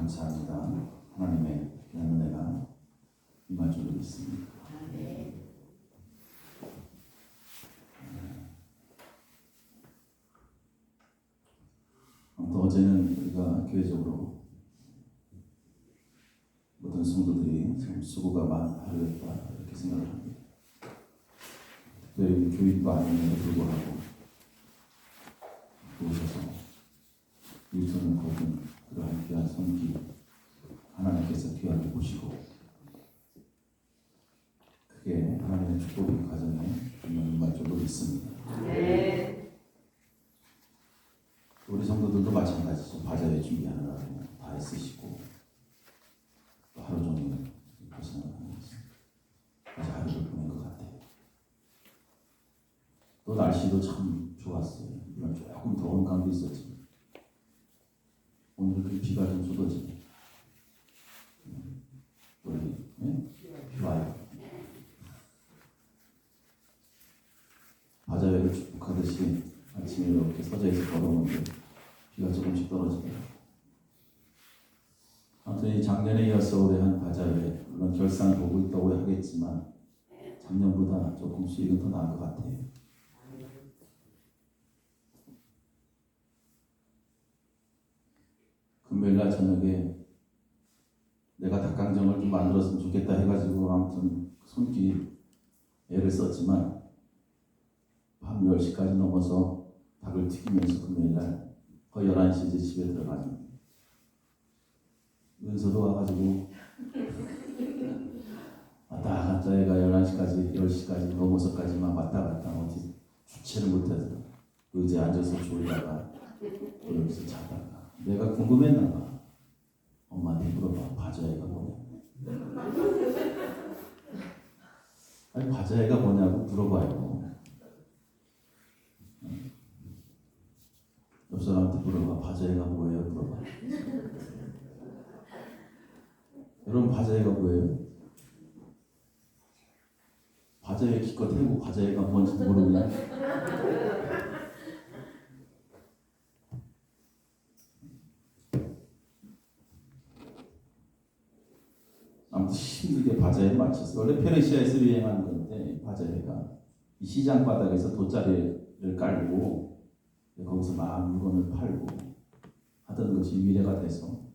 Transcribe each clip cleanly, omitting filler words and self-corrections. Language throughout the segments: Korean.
감사합니다. 하나님의 귀한 은혜가 임할 줄 믿습니다. 또 어제는 우리가 교회적으로 모든 성도들이 참 수고가 많은 하루였다 이렇게 생각을 합니다. 특별히 교육도 아님에도 불구하고 오셔서 일터는 거둔 그러한 귀한 손길 하나님께서 귀하게 보시고 크게 하나님의 축복이 가정에 임할 줄로 믿습니다. 우리 성도들도 마찬가지죠. 바자회 준비하느라고 다 애쓰시고 또 하루 종일 고생을 하면서 아주 하루를 보낸 것 같아요. 또 날씨도 참 좋았어요. 물론 조금 더운 감도 있었지만 오늘 그 비가 좀 쏟아지네. 우리 비 와요. 바자회를 축복하듯이 아침에 이렇게 서재에서 걸어오는데 비가 조금씩 떨어지더라고요. 아무튼 이 작년에 이어서 올해 한 바자회 물론 결산을 보고 있다고 하겠지만 작년보다 조금 수익은 더 나은 것 같아요. 금요일날 저녁에 내가 닭강정을 좀 만들었으면 좋겠다 해가지고 아무튼 손길 애를 썼지만 밤 10시까지 넘어서 닭을 튀기면서 금요일날 거의 11시 이제 집에 들어가니 은서도 와가지고 왔다 갔다 애가 11시까지 10시까지 넘어서까지만 왔다 갔다 어디 주체를 못해서 의자에 앉아서 졸다가 또 여기서 자다가 내가 궁금했나 봐. 엄마한테 물어봐. 바자회가 뭐냐? 아니 바자회가 뭐냐고 물어봐요. 옆 사람한테 물어봐. 바자회가 뭐예요? 물어봐. 여러분 바자회가 뭐예요? 바자회 기껏 해고 바자회가 뭔지 모르냐? 아무튼 힘들게 바자회를 마쳤어. 원래 페르시아에서 유행하는 건데 바자회가 이 시장 바닥에서 돗자리를 깔고 거기서 막 물건을 팔고 하던 것이 미래가 돼서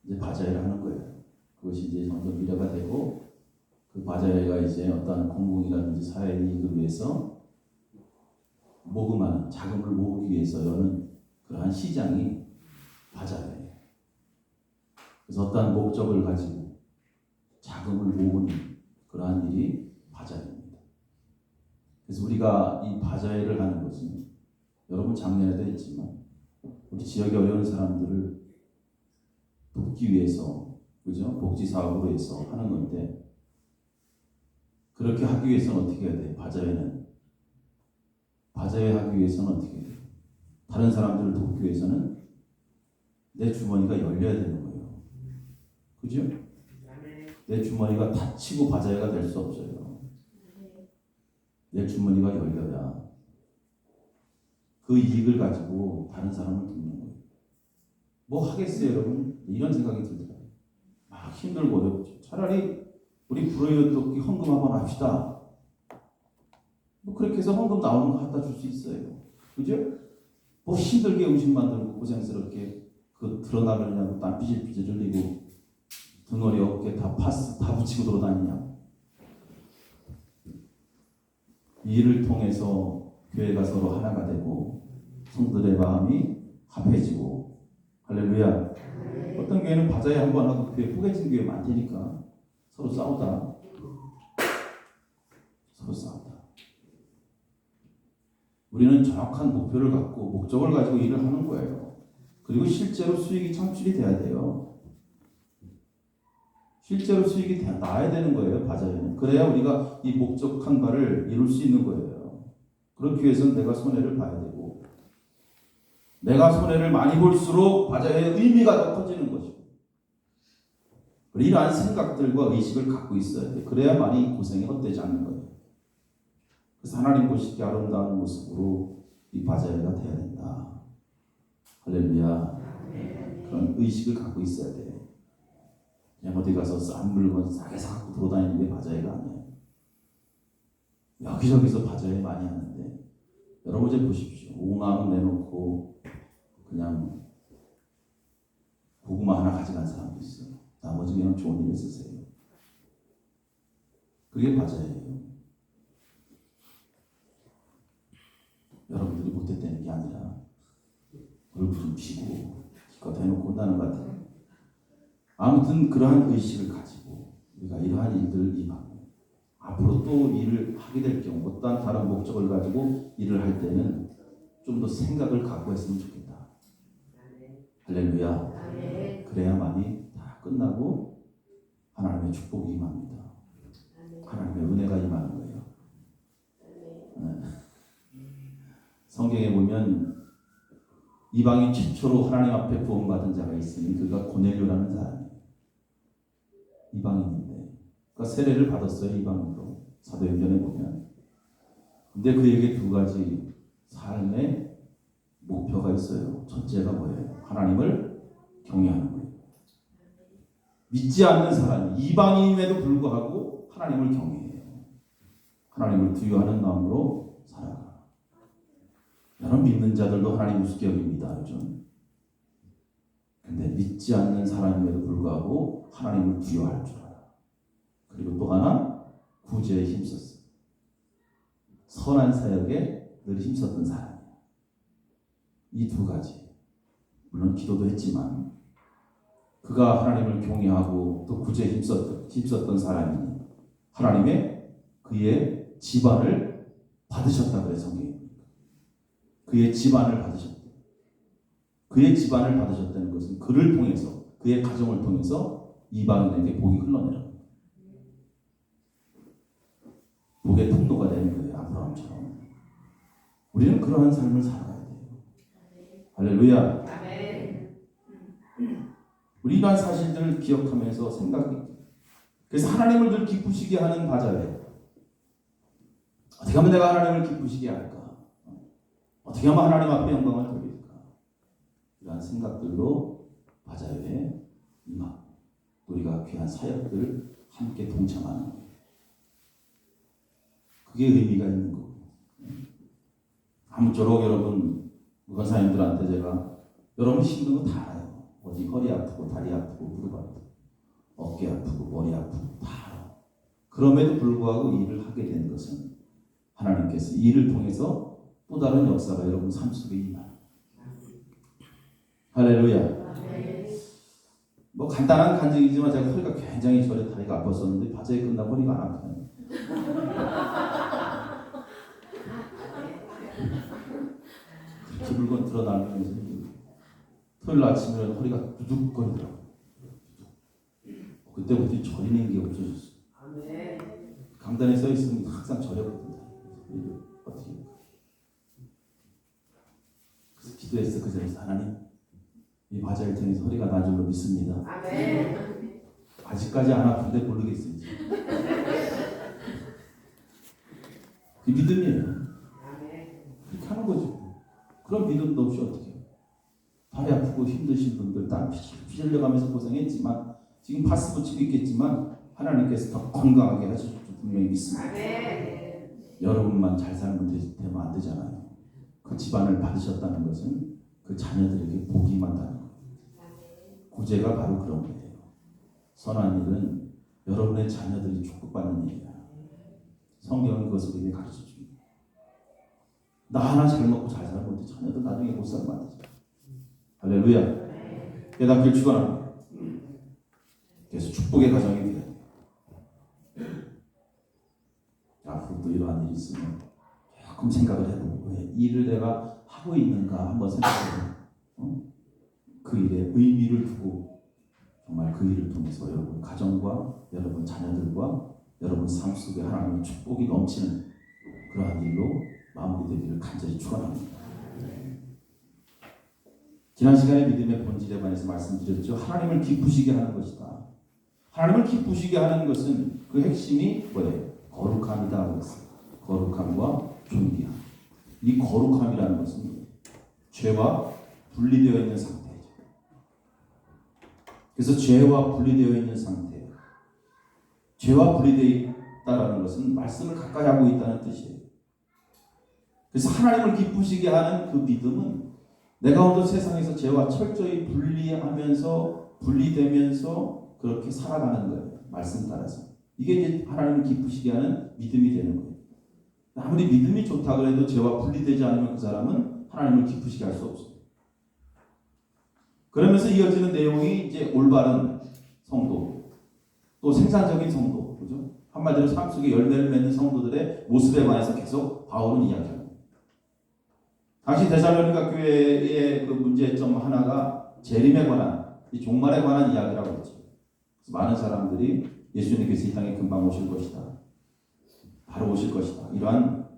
이제 바자회를 하는 거예요. 그것이 이제 점점 미래가 되고 그 바자회가 이제 어떤 공공이라든지 사회 이익을 위해서 모금하는 자금을 모으기 위해서 여는 그러한 시장이 바자회예요. 그래서 어떠한 목적을 가지고 자금을 모으는 그러한 일이 바자회입니다. 그래서 우리가 이 바자회를 하는 것은 여러분 작년에도 했지만 우리 지역에 어려운 사람들을 돕기 위해서 그죠? 복지 사업으로 해서 하는 건데 그렇게 하기 위해서는 어떻게 해야 돼? 바자회 하기 위해서는 어떻게 해야 돼? 다른 사람들을 돕기 위해서는 내 주머니가 열려야 되는 거예요. 그죠? 내 주머니가 닫히고 바자회가 될 수 없어요. 내 주머니가 열려야 그 이익을 가지고 다른 사람을 돕는 거예요. 뭐 하겠어요, 여러분? 이런 생각이 들더라고요. 막 힘들고 어렵죠. 차라리 우리 불효의 돕기 헌금 한번 합시다. 뭐 그렇게 해서 헌금 나오는 거 갖다 줄 수 있어요. 그죠? 뭐 힘들게 음식 만들고 고생스럽게 그 드러나려냐고 땀 삐질삐질 흘리고 등허리 어깨 다 파스 다 붙이고 돌아다니냐. 이 일을 통해서 교회가 서로 하나가 되고 성도들의 마음이 합해지고 할렐루야. 어떤 교회는 바자회 한번 하고 교회 포개진 교회 많다니까 서로 싸우다. 우리는 정확한 목표를 갖고 목적을 가지고 일을 하는 거예요. 그리고 실제로 수익이 창출이 돼야 돼요. 실제로 수익이 나야 되는 거예요. 바자회는. 그래야 우리가 이 목적한 바를 이룰 수 있는 거예요. 그렇기 위해서는 내가 손해를 봐야 되고 내가 손해를 많이 볼수록 바자회의 의미가 더 커지는 것이고 이러한 생각들과 의식을 갖고 있어야 돼. 그래야만이 고생이 헛되지 않는 거예요. 그래서 하나님 보시기에 아름다운 모습으로 이 바자회가 돼야 된다. 할렐루야. 그런 의식을 갖고 있어야 돼. 그냥 어디 가서 싼 물건 싸게 사갖고 돌아다니는 게 바자회가 아니에요. 여기저기서 바자회 많이 하는데 여러분 좀 보십시오. 5만 원 내놓고 그냥 고구마 하나 가져간 사람도 있어요. 나머지 그냥 좋은 일에 쓰세요. 그게 바자회예요. 여러분들이 못했다는 게 아니라 얼굴 좀 피고 기껏 해놓고 온다는 것 같아요. 아무튼 그러한 의식을 가지고 우리가 이러한 일들을 임하고 앞으로 또 일을 하게 될 경우 어떠한 다른 목적을 가지고 일을 할 때는 좀 더 생각을 갖고 했으면 좋겠다. 할렐루야. 그래야만이 다 끝나고 하나님의 축복이 임합니다. 하나님의 은혜가 임하는 거예요. 네. 성경에 보면 이방인 최초로 하나님 앞에 부흥받은 자가 있으니 그가 고넬료라는 사람이에요. 이방인인데 그러니까 세례를 받았어요. 이방인으로. 사도행전에 보면. 근데 그에게 두 가지 삶의 목표가 있어요. 첫째가 뭐예요? 하나님을 경외하는 거예요. 믿지 않는 사람이 이방인임에도 불구하고 하나님을 경외해요. 하나님을 두려워하는 마음으로 살아가. 여러분 믿는 자들도 하나님 우습게 여깁니다. 요즘. 근데 믿지 않는 사람임에도 불구하고 하나님을 두려워할 줄 알아. 그리고 또 하나 구제에 힘썼어요. 선한 사역에 늘 힘썼던 사람이에요. 이 두 가지. 물론 기도도 했지만 그가 하나님을 경외하고 또 구제에 힘썼던 사람이니 하나님의 그의 집안을 받으셨다 그래 성경에. 그의 집안을 받으셨다. 그의 집안을 받으셨다는 것은 그를 통해서 그의 가정을 통해서 이방인에게 복이 흘러내려 복의 통로가 되는 거예요. 아브라함처럼. 우리는 그러한 삶을 살아가야 돼요. 할렐루야. 우리 이러한 사실들을 기억하면서 생각해. 그래서 하나님을 늘 기쁘시게 하는 바자회. 어떻게 하면 내가 하나님을 기쁘시게 할까? 어떻게 하면 하나님 앞에 영광을 돌릴까? 이러한 생각들로 바자회에 임하고 우리가 귀한 사역들을 함께 동참하는 거예요. 그게 의미가 있는 거고. 아무쪼록 여러분 무관사님들한테 제가 여러분 힘든 거 다 알아요. 어디 허리 아프고 다리 아프고 무릎 아프고 어깨 아프고 머리 아프고 다 알아요. 그럼에도 불구하고 일을 하게 된 것은 하나님께서 일을 통해서 또 다른 역사가 여러분 삶 속에 임해요. 할렐루야. 뭐 간단한 간증이지만 제가 허리가 굉장히 저래 다리가 아팠었는데 바자회 끝나고 허리가 안 아파요. 그렇게 물건 드러나면서 토요일 아침에 허리가 두둑거리더라고요. 그때부터 저리는 게 없어졌어요. 강단에 서 있으면 항상 저렸거든요. 어떻게 그래서 기도했어. 그 자리에서 하나님 이 바자회를 통해서 허리가 나은 줄로 믿습니다. 아직까지 안 아픈데 모르겠어요. 그 믿음이에요. 그렇게 하는 거죠. 그런 믿음도 없이 어떻게 해요? 다리 아프고 힘드신 분들 땀 피질 흘려가면서 고생했지만 지금 파스 붙이고 있겠지만 하나님께서 더 건강하게 하실 줄 분명히 믿습니다. 여러분만 잘 살면 되면 안 되잖아요. 그 집안을 받으셨다는 것은 그 자녀들에게 복이 임한다는 거예요. 구제가 바로 그런 거예요. 선한 일은 여러분의 자녀들이 축복받는 일이야. 성경은 그것을 우리에게 가르쳐줍니다. 나 하나 잘 먹고 잘 살면 돼. 자녀들 나중에 못 살면 안 되죠. 할렐루야. 깨닫길 축원합니다. 그래서 축복의 가정이 돼야 돼요. 앞으로 또 이러한 일이 있으면 조금 생각을 해보고 왜 일을 내가 하고 있는가 한번 생각해보고 그 일에 의미를 두고 정말 그 일을 통해서 여러분 가정과 여러분 자녀들과 여러분 삶 속에 하나님의 축복이 넘치는 그러한 일로 마무리되기를 간절히 축원합니다. 지난 시간에 믿음의 본질에 관해서 말씀드렸죠. 하나님을 기쁘시게 하는 것이다. 하나님을 기쁘시게 하는 것은 그 핵심이 뭐예요? 거룩함이다. 그랬어요. 거룩함과 존귀함. 이 거룩함이라는 것은 죄와 분리되어 있는 상태죠. 그래서 죄와 분리되어 있는 상태. 죄와 분리되어 있다는 것은 말씀을 가까이 하고 있다는 뜻이에요. 그래서 하나님을 기쁘시게 하는 그 믿음은 내가 오늘 세상에서 죄와 철저히 분리되면서 그렇게 살아가는 거예요. 말씀 따라서. 이게 이제 하나님을 기쁘시게 하는 믿음이 되는 거예요. 아무리 믿음이 좋다고 해도 죄와 분리되지 않으면 그 사람은 하나님을 기쁘시게 할 수 없어요. 그러면서 이어지는 내용이 이제 올바른 성도, 또 생산적인 성도, 그죠? 한마디로 삶 속에 열매를 맺는 성도들의 모습에 관해서 계속 바울은 이야기합니다. 당시 데살로니가 교회의 그 문제점 하나가 재림에 관한, 이 종말에 관한 이야기라고 했죠. 그래서 많은 사람들이 예수님께서 이 땅에 금방 오실 것이다. 바로 오실 것이다. 이러한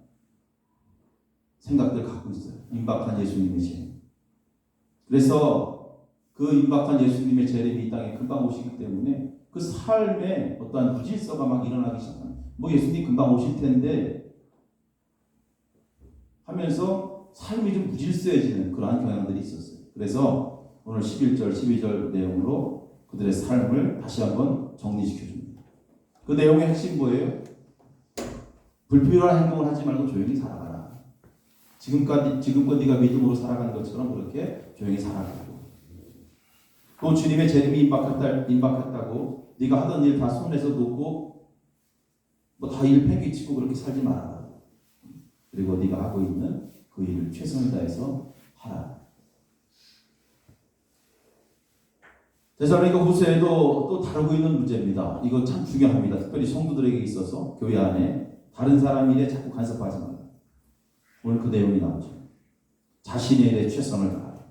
생각들 갖고 있어요. 임박한 예수님의 재림. 그래서 그 임박한 예수님의 재림이 이 땅에 금방 오시기 때문에 그 삶에 어떠한 무질서가 막 일어나기 시작합니다. 뭐 예수님 금방 오실 텐데 하면서 삶이 좀 무질서해지는 그러한 경향들이 있었어요. 그래서 오늘 11절, 12절 내용으로 그들의 삶을 다시 한번 정리시켜줍니다. 그 내용의 핵심 뭐예요? 불필요한 행동을 하지 말고 조용히 살아가라. 지금껏 네가 믿음으로 살아가는 것처럼 그렇게 조용히 살아가고, 또 주님의 재림이 임박했다고 네가 하던 일 다 손에서 놓고 뭐 다 일 팽개치고 그렇게 살지 말아라. 그리고 네가 하고 있는 그 일을 최선을 다해서 하라. 데살로니가 후서에도 또 다루고 있는 문제입니다. 이거 참 중요합니다. 특별히 성도들에게 있어서 교회 안에 다른 사람 일에 자꾸 간섭하지 말라. 오늘 그 내용이 나오죠. 자신의 일에 최선을 다하라.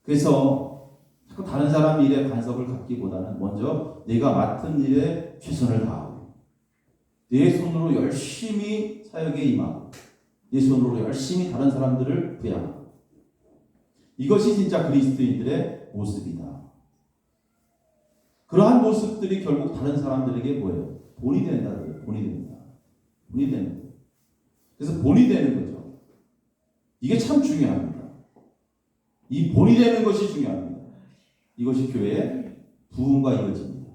그래서 자꾸 다른 사람 일에 간섭을 갖기보다는 먼저 내가 맡은 일에 최선을 다하고 내 손으로 열심히 사역에 임하고 내 손으로 열심히 다른 사람들을 부양하고, 이것이 진짜 그리스도인들의 모습이다. 그러한 모습들이 결국 다른 사람들에게 뭐예요? 본이 된다는 거예요. 본이 된다. 본이 되는 거예요. 그래서 본이 되는 거죠. 이게 참 중요합니다. 이 본이 되는 것이 중요합니다. 이것이 교회의 부흥과 이어집니다.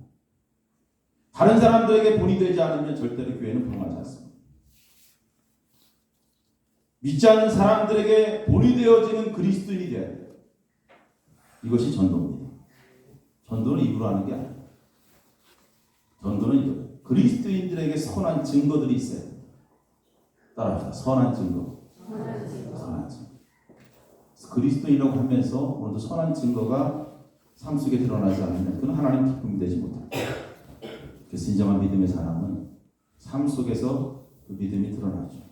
다른 사람들에게 본이 되지 않으면 절대로 교회는 부흥하지 않습니다. 믿지 않는 사람들에게 본이 되어지는 그리스도인이 되어야 돼요. 이것이 전도입니다. 전도는 입으로 하는 게 아니에요. 전도는 이거예요. 그리스도인들에게 선한 증거들이 있어야 돼요. 따라합시다. 선한 증거. 선한 증거. 그리스도인이라고 하면서 오늘도 선한 증거가 삶 속에 드러나지 않으면 그건 하나님 기쁨이 되지 못합니다. 그래서 진정한 믿음의 사람은 삶 속에서 그 믿음이 드러나죠.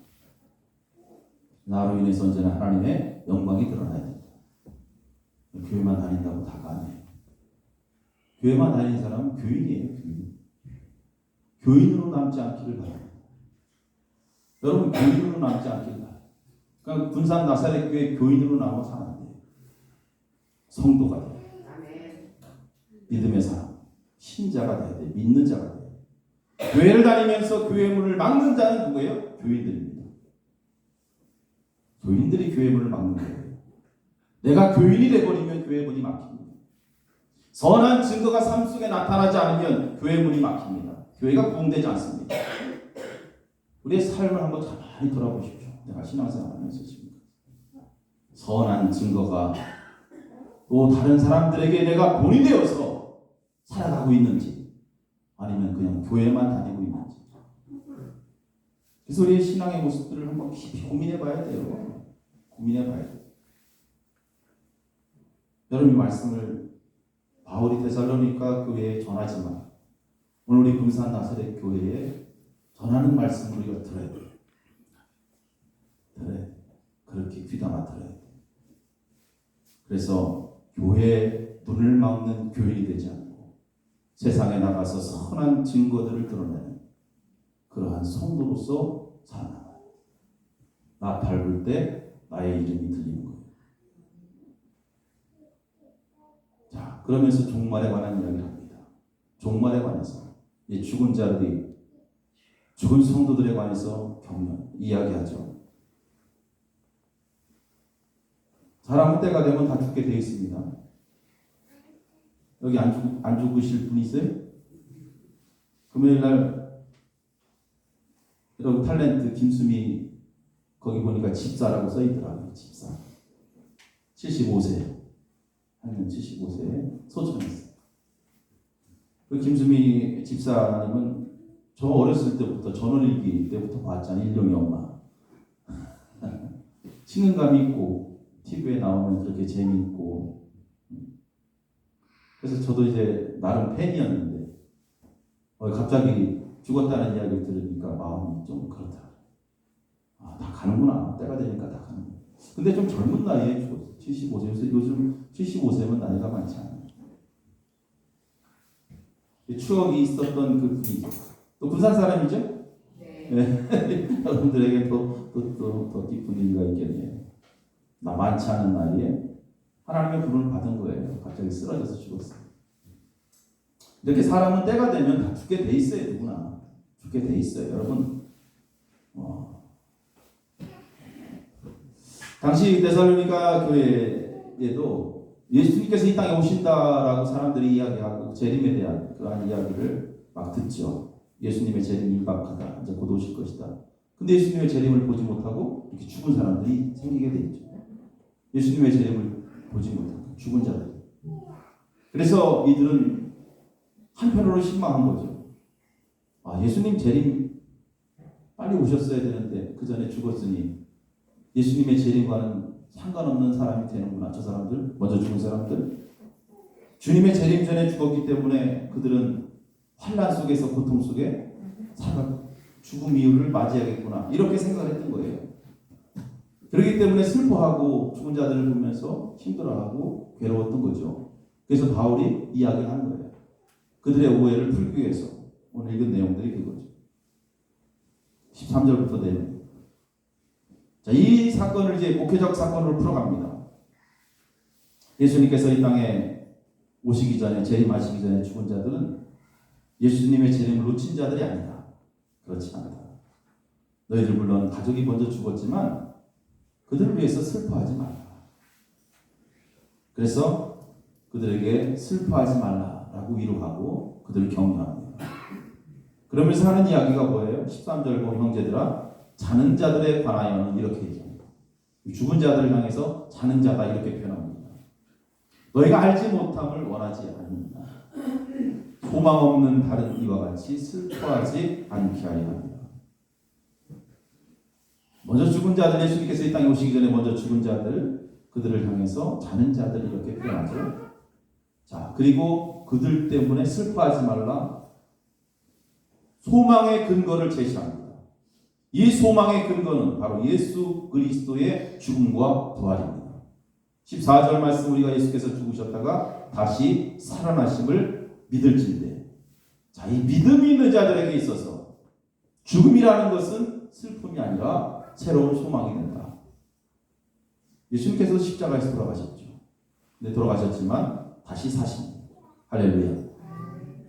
나로 인해서 언제나 하나님의 영광이 드러나야 됩니다. 교회만 다닌다고 다가 아니에요. 교회만 다니는 사람은 교인이에요. 교인으로 남지 않기를 바랍니다. 여러분, 교인으로 남지 않기를 바랍니다. 그러니까 군산 나사렛 교회 교인으로 남아서 안 돼요. 성도가 돼요. 믿음의 사람, 신자가 돼야 돼요. 믿는 자가 돼요. 교회를 다니면서 교회 문을 막는 자는 누구예요? 교인들입니다. 교인들이 교회 문을 막는 거예요. 내가 교인이 돼버리면 교회 문이 막힙니다. 선한 증거가 삶 속에 나타나지 않으면 교회 문이 막힙니다. 교회가 부흥되지 않습니다. 우리의 삶을 한번 가만히 돌아보십시오. 내가 신앙생활 하면서 지금 선한 증거가 또 다른 사람들에게 내가 본이 되어서 살아가고 있는지, 아니면 그냥 교회만 다니고 있는지. 그래서 우리의 신앙의 모습들을 한번 깊이 고민해 봐야 돼요. 고민해 봐야 돼요. 여러분, 이 말씀을 바울이 데살로니가 교회에 전하지만 오늘 우리 군산 나사렛 교회에 전하는 말씀을 우리가 들어야 돼요. 들어야 돼요. 그렇게 귀담아 들어야 돼요. 그래서 교회에 눈을 막는 교인이 되지 않고 세상에 나가서 선한 증거들을 드러내는 그러한 성도로서 살아나가요. 나 밟을 때 나의 이름이 들리는 거예요. 자, 그러면서 종말에 관한 이야기를 합니다. 종말에 관해서 죽은 자들이, 죽은 성도들에 관해서 이야기하죠. 사람은 때가 되면 다 죽게 되어 있습니다. 여기 안 죽으실 분 있어요? 금요일 날 여러분 탤런트 김수미 거기 보니까 집사라고 써있더라고요. 집사. 75세. 한년 75세에 소천했어요. 그 김수미 집사님은 저 어렸을 때부터 전원일기 때부터 봤잖아요. 일용이 엄마. 친근감이 있고 TV에 나오면 그렇게 재미있고 그래서 저도 이제 나름 팬이었는데 갑자기 죽었다는 이야기를 들으니까 마음이 좀 그렇다. 다 가는구나. 때가 되니까 다 가는구나. 근데 좀 젊은 나이에 죽었어요. 75세. 요즘 75세면 나이가 많지 않아요. 추억이 있었던 그 분이 또 군산 사람이죠? 네. 여러분들에게 더 깊은 의미가 있겠네요. 나 많지 않은 나이에 하나님의 부름을 받은 거예요. 갑자기 쓰러져서 죽었어요. 이렇게 사람은 때가 되면 다 죽게 돼 있어요. 누구나 죽게 돼 있어요. 여러분 당시 데살로니가 교회에도 예수님께서 이 땅에 오신다라고 사람들이 이야기하고 재림에 대한 그러한 이야기를 막 듣죠. 예수님의 재림이 임박하다. 이제 곧 오실 것이다. 근데 예수님의 재림을 보지 못하고 이렇게 죽은 사람들이 생기게 돼 있죠. 예수님의 재림을 보지 못하고 죽은 자들. 그래서 이들은 한편으로 실망한 거죠. 예수님 재림 빨리 오셨어야 되는데 그 전에 죽었으니 예수님의 재림과는 상관없는 사람이 되는구나. 저 사람들, 먼저 죽은 사람들. 주님의 재림 전에 죽었기 때문에 그들은 환난 속에서 고통 속에 살아 죽음 이후를 맞이하겠구나. 이렇게 생각을 했던 거예요. 그렇기 때문에 슬퍼하고 죽은 자들을 보면서 힘들어하고 괴로웠던 거죠. 그래서 바울이 이야기하는 거예요. 그들의 오해를 풀기 위해서 오늘 읽은 내용들이 그거죠. 13절부터 내용. 자, 이 사건을 이제 목회적 사건으로 풀어갑니다. 예수님께서 이 땅에 오시기 전에 재림하시기 전에 죽은 자들은 예수님의 재림을 놓친 자들이 아니다. 그렇지 않다. 너희들 물론 가족이 먼저 죽었지만 그들을 위해서 슬퍼하지 말라. 그래서 그들에게 슬퍼하지 말라라고 위로하고 그들을 격려합니다. 그러면서 하는 이야기가 뭐예요? 13절 보면 형제들아 자는 자들에 관하여는 이렇게 얘기합니다. 죽은 자들을 향해서 자는 자가 이렇게 표현합니다. 너희가 알지 못함을 원하지 않는다. 소망 없는 다른 이와 같이 슬퍼하지 않게 하려 합니다. 먼저 죽은 자들, 예수님께서 이 땅에 오시기 전에 먼저 죽은 자들, 그들을 향해서 자는 자들 이렇게 표현하죠. 자, 그리고 그들 때문에 슬퍼하지 말라. 소망의 근거를 제시합니다. 이 소망의 근거는 바로 예수 그리스도의 죽음과 부활입니다. 14절 말씀 우리가 예수께서 죽으셨다가 다시 살아나심을 믿을진대. 자, 이 믿음이 있는 자들에게 있어서 죽음이라는 것은 슬픔이 아니라 새로운 소망이 된다. 예수님께서 십자가에서 돌아가셨죠. 근데 돌아가셨지만 다시 사십니다. 할렐루야.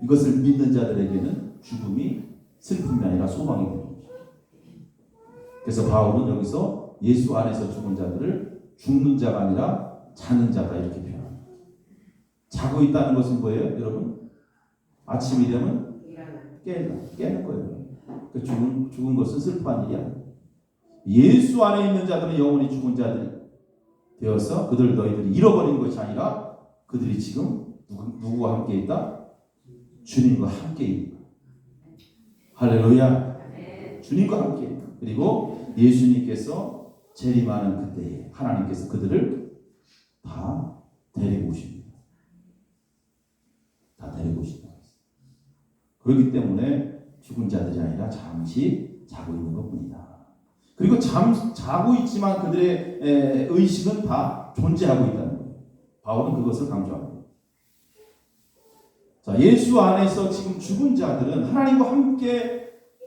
이것을 믿는 자들에게는 죽음이 슬픔이 아니라 소망이 됩니다. 그래서 바울은 여기서 예수 안에서 죽은 자들을 죽는 자가 아니라 자는 자다 이렇게 표현합니다. 자고 있다는 것은 뭐예요, 여러분? 아침이 되면 깨는 거예요. 그 죽은 것은 슬퍼한 일이 아니에요. 예수 안에 있는 자들은 영원히 죽은 자들이 되어서 너희들이 잃어버린 것이 아니라 그들이 지금 누구와 함께 있다? 주님과 함께 있다. 할렐루야. 주님과 함께 있다. 그리고 예수님께서 재림하는 그때에 하나님께서 그들을 다 데리고 오십니다. 다 데리고 오신다. 그렇기 때문에 죽은 자들이 아니라 잠시 자고 있는 것뿐이다. 그리고 자고 있지만 그들의 의식은 다 존재하고 있다는 거예요. 바울은 그것을 강조합니다. 자, 예수 안에서 지금 죽은 자들은 하나님과 함께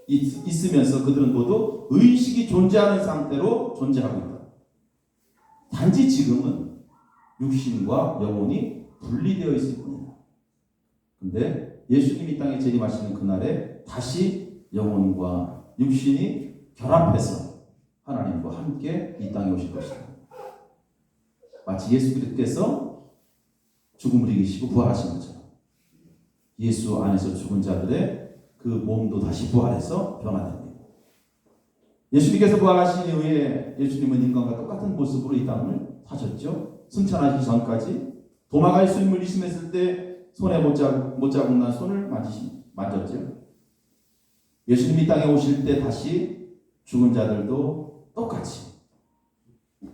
있으면서 그들은 모두 의식이 존재하는 상태로 존재하고 있다. 단지 지금은 육신과 영혼이 분리되어 있을 뿐이다. 근데 예수님이 땅에 재림하시는 그날에 다시 영혼과 육신이 결합해서 하나님과 함께 이 땅에 오실 것이다. 마치 예수 그리스도께서 죽음을 이기시고 부활하신 것처럼 예수 안에서 죽은 자들의 그 몸도 다시 부활해서 변화됩니다. 예수님께서 부활하신 이후에 예수님은 인간과 똑같은 모습으로 이 땅을 사셨죠. 승천하시기 전까지 도마가 예수님을 의심했을 때 손에 못자국 난 손을 만졌죠. 예수님이 이 땅에 오실 때 다시 죽은 자들도 똑같이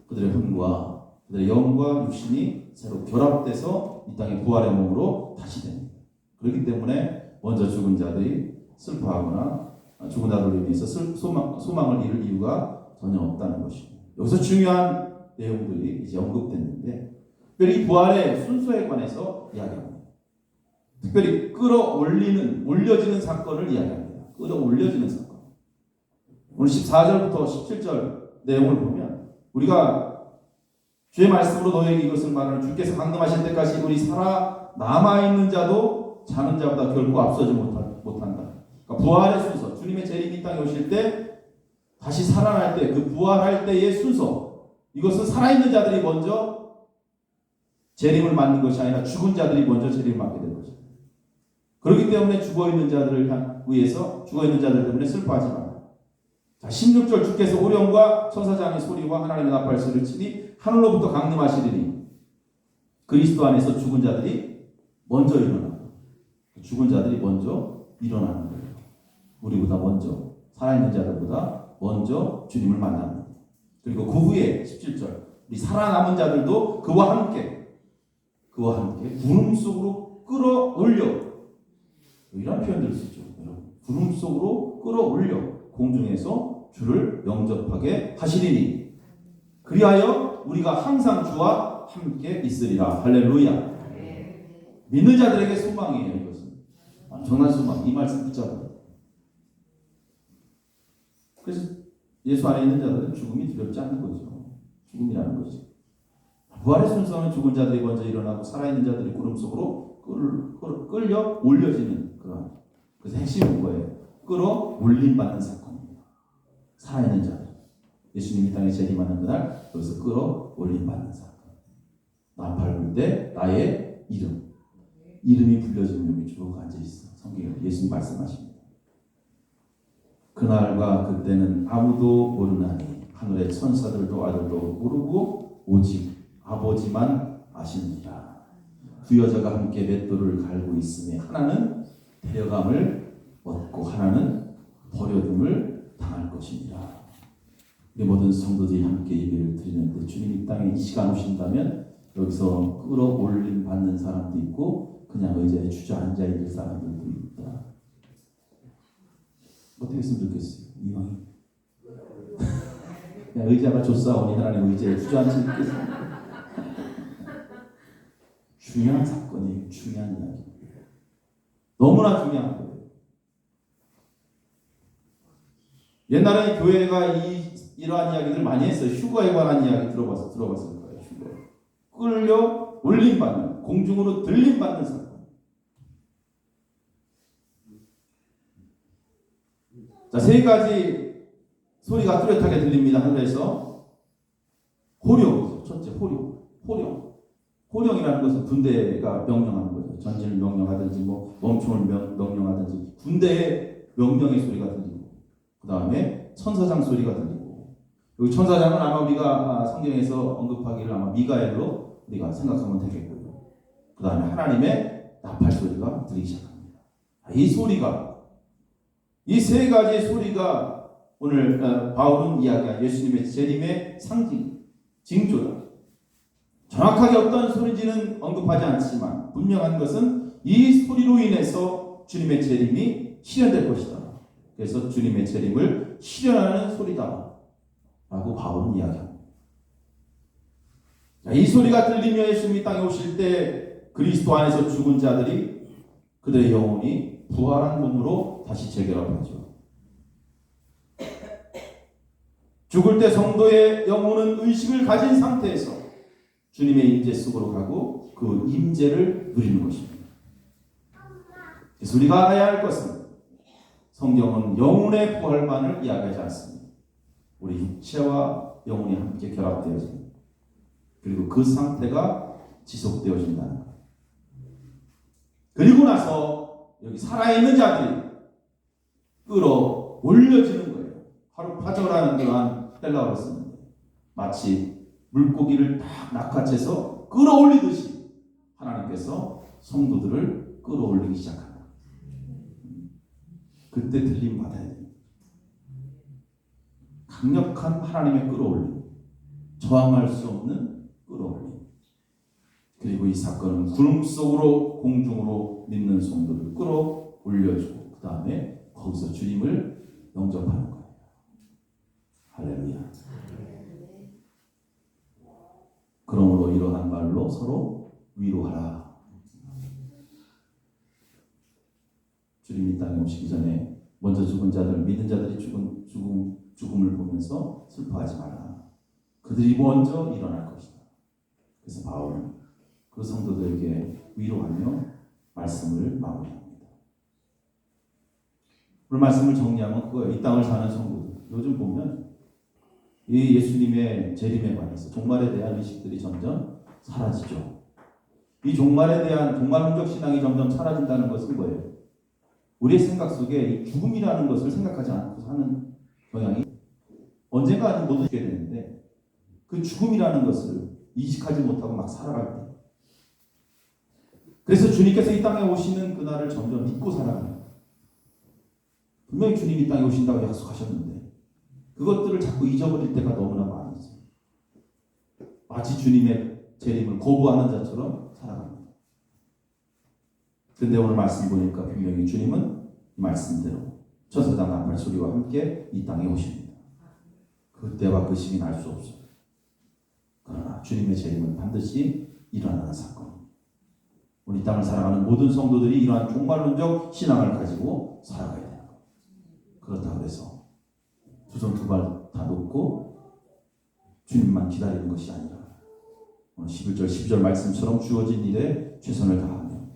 그들의魂과 그들의 영과 육신이 새로 결합돼서 이 땅의 부활의 몸으로 다시 됩니다. 그렇기 때문에 먼저 죽은 자들이 슬퍼하거나 죽은 자들로 인해서 소망을 잃을 이유가 전혀 없다는 것입니다. 여기서 중요한 내용들이 이제 언급됐는데 특별히 부활의 순서에 관해서 이야기합니다. 특별히 올려지는 사건을 이야기합니다. 끌어올려지는 사건. 오늘 14절부터 17절 내용을 보면 우리가 주의 말씀으로 너에게 이것을 말하는 주께서 강림하실 때까지 우리 살아 남아있는 자도 자는 자보다 결코 앞서지 못한다. 그러니까 부활의 순서, 주님의 재림이 이 땅에 오실 때 다시 살아날 때 그 부활할 때의 순서, 이것은 살아있는 자들이 먼저 재림을 맞는 것이 아니라 죽은 자들이 먼저 재림을 맞게 된 것입니다. 그렇기 때문에 죽어있는 자들을 위해서 죽어있는 자들 때문에 슬퍼하지 마라. 자, 16절 주께서 오령과 천사장의 소리와 하나님의 나팔 소리를 치니 하늘로부터 강림하시리니 그리스도 안에서 죽은 자들이 먼저 일어나. 죽은 자들이 먼저 일어나는 거예요. 우리보다 먼저, 살아있는 자들보다 먼저 주님을 만납니다. 그리고 그 후에 17절 우리 살아남은 자들도 그와 함께 구름 속으로 끌어올려, 이런 표현들을 쓰죠. 구름 속으로 끌어올려 공중에서 주를 영접하게 하시리니 그리하여 우리가 항상 주와 함께 있으리라. 할렐루야. 믿는 자들에게 소망이에요. 이것은 엄청난 소망. 이 말씀 붙잡아요. 그래서 예수 안에 있는 자들은 죽음이 두렵지 않는 거죠. 죽음이라는 거지. 부활의 순서는 죽은 자들이 먼저 일어나고 살아있는 자들이 구름 속으로 끌려 올려지는 그런. 그래서 핵심은 뭐예요? 끌어올림 받는 사건입니다. 살아있는 자들, 예수님이 땅에 재림하는 그날 여기서 끌어올림 받는 사건. 나팔 불 때 나의 이름이 불려지는 여기 쭉 앉아있어. 성경에 예수님 말씀하십니다. 그날과 그때는 아무도 모르나니 하늘의 천사들도 아들도 모르고 오직 아버지만 아십니다. 두 여자가 함께 맷돌을 갈고 있음에 하나는 데려감을 얻고 하나는 버려둠을 당할 것입니다. 우리 모든 성도들이 함께 예배를 드리는데 주님 이 땅에 이 시간 오신다면 여기서 끌어올림 받는 사람도 있고 그냥 의자에 주저앉아 있는 사람들도 있다. 어떻게 했으면 좋겠어요? 이왕이 그냥 의자가 좋사오니 하나님 의자에 주저앉아 있겠습니다. 중요한 사건이에요. 중요한 이야기. 너무나 중요한 거예요. 옛날에 교회가 이러한 이야기들을 많이 했어요. 휴거에 관한 이야기 들어봤을 거예요. 휴거. 끌려 올림받는, 공중으로 들림받는 사건. 자, 세 가지 소리가 뚜렷하게 들립니다. 하늘에서 호령, 첫째 호령. 호령이라는 것은 군대가 명령하는 거죠. 전진을 명령하든지 멈춤을 명령하든지 군대의 명령의 소리가 들리고 그 다음에 천사장 소리가 들리고 여기 천사장은 아마 우리가 성경에서 언급하기를 아마 미가엘로 우리가 생각하면 되겠고요. 그 다음에 하나님의 나팔 소리가 들리기 시작합니다. 이 소리가 이 세 가지 소리가 오늘 바울은 이야기한 예수님의 재림의 상징, 징조다. 정확하게 어떤 소리인지는 언급하지 않지만 분명한 것은 이 소리로 인해서 주님의 재림이 실현될 것이다. 그래서 주님의 재림을 실현하는 소리다 라고 바울은 이야기합니다. 이 소리가 들리며 예수님이 땅에 오실 때 그리스도 안에서 죽은 자들이 그들의 영혼이 부활한 몸으로 다시 재결합하죠. 죽을 때 성도의 영혼은 의식을 가진 상태에서 주님의 임재 속으로 가고 그 임재를 누리는 것입니다. 그래서 우리가 알아야 할 것은 성경은 영혼의 부활만을 이야기하지 않습니다. 우리 육체와 영혼이 함께 결합되어집니다. 그리고 그 상태가 지속되어진다는 것. 그리고 나서 여기 살아있는 자들이 끌어올려지는 거예요. 하루파저라는 그러한 헬라어를 쓰는데 마치 물고기를 딱 낚아채서 끌어올리듯이 하나님께서 성도들을 끌어올리기 시작합니다. 그때 들림 받아야 돼요. 강력한 하나님의 끌어올림, 저항할 수 없는 끌어올림. 그리고 이 사건은 구름 속으로 공중으로 믿는 성도를 끌어올려주고 그 다음에 거기서 주님을 영접하는 거예요. 할렐루야. 그러므로 이러한 말로 서로 위로하라. 주님 이 땅에 오시기 전에 먼저 죽은 자들, 믿은 자들이 죽음을 보면서 슬퍼하지 말라. 그들이 먼저 일어날 것이다. 그래서 바울은 그 성도들에게 위로하며 말씀을 마무리합니다. 오늘 말씀을 정리하면 그거예요. 이 땅을 사는 성도들. 요즘 보면 이 예수님의 재림에 관해서 종말에 대한 의식들이 점점 사라지죠. 이 종말에 대한 종말론적 신앙이 점점 사라진다는 것은 뭐예요? 우리의 생각 속에 이 죽음이라는 것을 생각하지 않고 사는 경향이 언젠가 아니면 모두 죽게 되는데 그 죽음이라는 것을 인식하지 못하고 막 살아갈 때 그래서 주님께서 이 땅에 오시는 그날을 점점 믿고 살아가요. 분명히 주님이 이 땅에 오신다고 약속하셨는데 그것들을 자꾸 잊어버릴 때가 너무나 많이 있어요. 마치 주님의 재림을 거부하는 자처럼 살아갑니다. 그런데 오늘 말씀 보니까 분명히 주님은 이 말씀대로 천사장 나팔 소리와 함께 이 땅에 오십니다. 그때와 그 시기는 알 수 없어요. 그러나 주님의 재림은 반드시 일어나는 사건입니다. 우리 땅을 살아가는 모든 성도들이 이러한 종말론적 신앙을 가지고 살아가야 돼요. 그렇다고 해서 두 손 두 발 다 놓고 주님만 기다리는 것이 아니라 오늘 11절 12절 말씀처럼 주어진 일에 최선을 다하며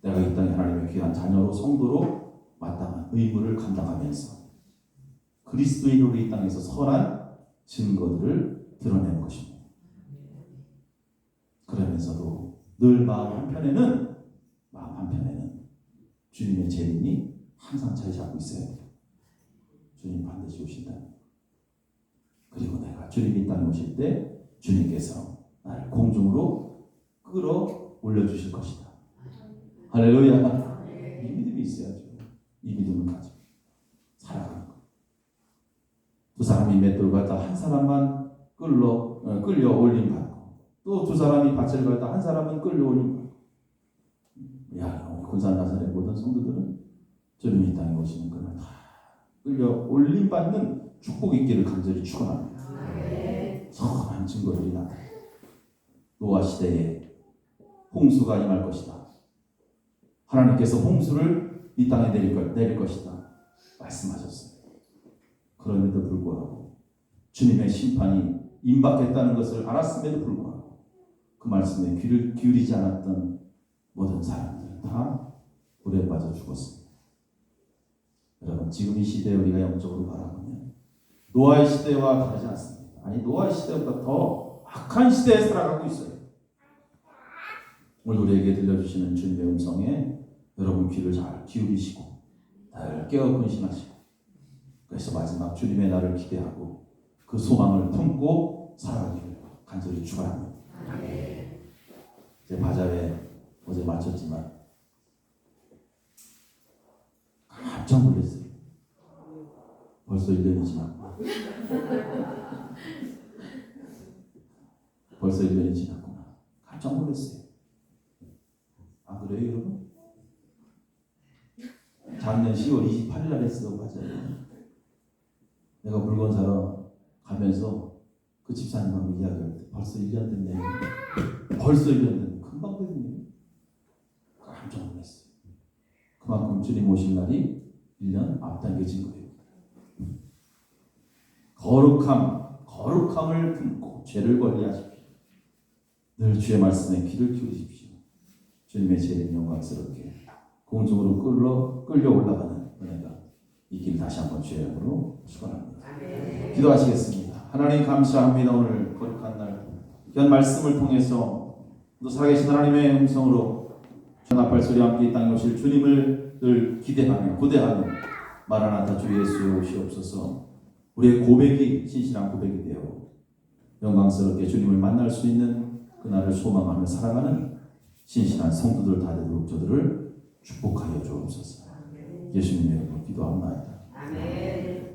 내가 이 땅에 하나님의 귀한 자녀로 성도로 마땅한 의무를 감당하면서 그리스도인으로 이 땅에서 선한 증거들을 드러내는 것입니다. 그러면서도 늘 마음 한편에는 주님의 재림이 항상 자리 잡고 있어야 돼요. 주님 반드시 오신다. 그리고 내가 주님이 이 땅에 오실 때 주님께서 나를 공중으로 끌어 올려주실 것이다. 할렐루야. 이 믿음이 있어야죠. 이 믿음을 가지고 살아가는 것. 두 사람이 맷돌 갈다 한 사람만 끌려 올림 받고 또 두 사람이 밭을 갈다 한 사람은 끌려 올림 받고. 군산 나사렛 모든 성도들은 주님이 이 땅에 오시는 그날 다 끌려 올림 받는 축복 있기를 간절히 축원합니다. 선한 증거들이 나타나. 노아 시대에 홍수가 임할 것이다. 하나님께서 홍수를 이 땅에 내릴 것이다. 말씀하셨어요. 그럼에도 불구하고 주님의 심판이 임박했다는 것을 알았음에도 불구하고 그 말씀에 귀를 기울이지 않았던 모든 사람들은 다 물에 빠져 죽었습니다. 여러분 지금 이 시대에 우리가 영적으로 바라보면 노아의 시대와 다르지 않습니다. 아니 노아의 시대보다 더 악한 시대에 살아가고 있어요. 오늘 우리에게 들려주시는 주님의 음성에 여러분 귀를 잘 기울이시고 잘 깨어 근신하시고 그래서 마지막 주님의 날을 기대하고 그 소망을 품고 살아가기를 간절히 축원합니다. 제 바자회 어제 마쳤지만 깜짝 놀랐어요. 벌써 1년이 지났구나. 벌써 1년이 지났구나. 깜짝 놀랐어요. 아 그래요 여러분? 작년 10월 28일 날 했어 바자회. 내가 물건 사러 가면서 그 집사님하고 이야기할 때 벌써 1년 됐네. 벌써 1년 됐네. 금방 됐네. 깜짝 놀랐어요. 그만큼 주님 오실 날이 1년 앞당겨진 거예요. 거룩함을 품고 죄를 멀리하십시오. 늘 주의 말씀에 귀를 기울이십시오. 주님의 재림 영광스럽게 공중으로 끌려 올라가는 은혜가 있길 다시 한번 주의 이름으로 축원합니다. 기도하시겠습니다. 하나님 감사합니다. 오늘 거룩한 날 귀한 말씀을 통해서 또 살아계신 하나님의 음성으로 나팔 소리와 함께 이 땅에 오실 주님을 늘 기대하며 고대하며 마라나타 주 예수 오시옵소서. 우리의 고백이 신실한 고백이 되어 영광스럽게 주님을 만날 수 있는 그날을 소망하며 살아가는 신실한 성도들 다 되도록 저들을 축복하여 주옵소서. 예수님의 이름으로 기도합니다. 아멘.